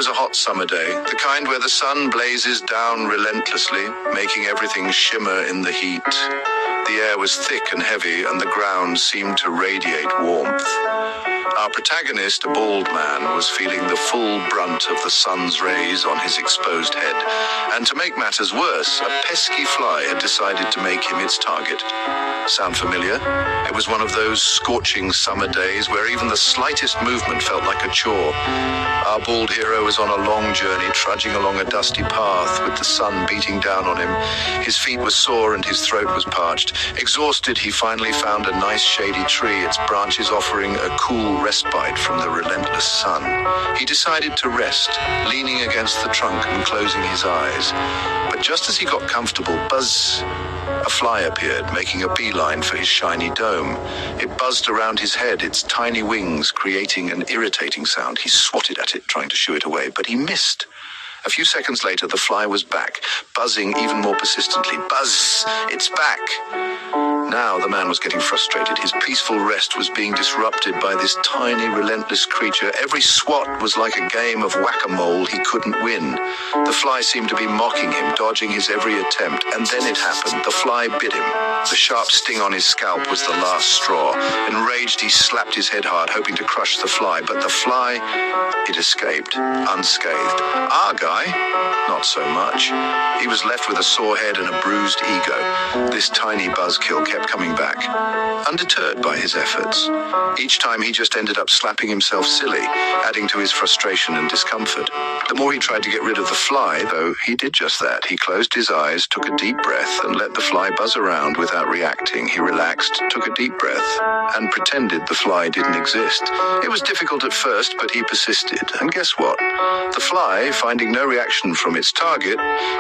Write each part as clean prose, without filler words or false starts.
was a hot summer day, the kind where the sun blazes down relentlessly, making everything shimmer in the heat. The air was thick and heavy, and the ground seemed to radiate warmth. Our protagonist, a bald man, was feeling the full brunt of the sun's rays on his exposed head, and to make matters worse, a pesky fly had decided to make him its target. Sound familiar? It was one of those scorching summer days where even the slightest movement felt like a chore. Our bald hero was on a long journey, trudging along a dusty path with the sun beating down on him. His feet were sore and his throat was parched. Exhausted, he finally found a nice shady tree, its branches offering a cool respite from the relentless sun. He decided to rest, leaning against the trunk and closing his eyes. But just as he got comfortable, buzz! A fly appeared, making a beeline for his shiny dome. It buzzed around his head, its tiny wings creating an irritating sound. He swatted at it, trying to shoo it away, but he missed. A few seconds later, the fly was back, buzzing even more persistently. Buzz! It's back! Now the man was getting frustrated. His peaceful rest was being disrupted by this tiny, relentless creature. Every swat was like a game of whack-a-mole he couldn't win. The fly seemed to be mocking him, dodging his every attempt, and then it happened. The fly bit him. The sharp sting on his scalp was the last straw. Enraged, he slapped his head hard, hoping to crush the fly, but the fly, it escaped, unscathed. Our guy, not so much. He was left with a sore head and a bruised ego. This tiny buzzkill kept coming back, undeterred by his efforts. Each time he just ended up slapping himself silly, adding to his frustration and discomfort. The more he tried to get rid of the fly, though, he did just that. He closed his eyes, took a deep breath, and let the fly buzz around without reacting. He relaxed, took a deep breath, and pretended the fly didn't exist. It was difficult at first, but he persisted. And guess what? The fly, finding no reaction from its target,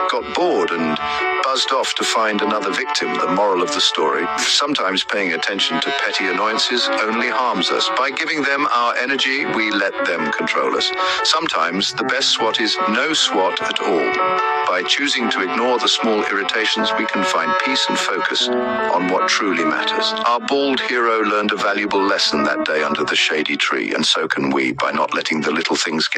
got bored and buzzed off to find another victim. The moral of the story: sometimes paying attention to petty annoyances only harms us. By giving them our energy, we let them control us. Sometimes the best swat is no swat at all. By choosing to ignore the small irritations, we can find peace and focus on what truly matters. Our bald hero learned a valuable lesson that day under the shady tree, and so can we, by not letting the little things get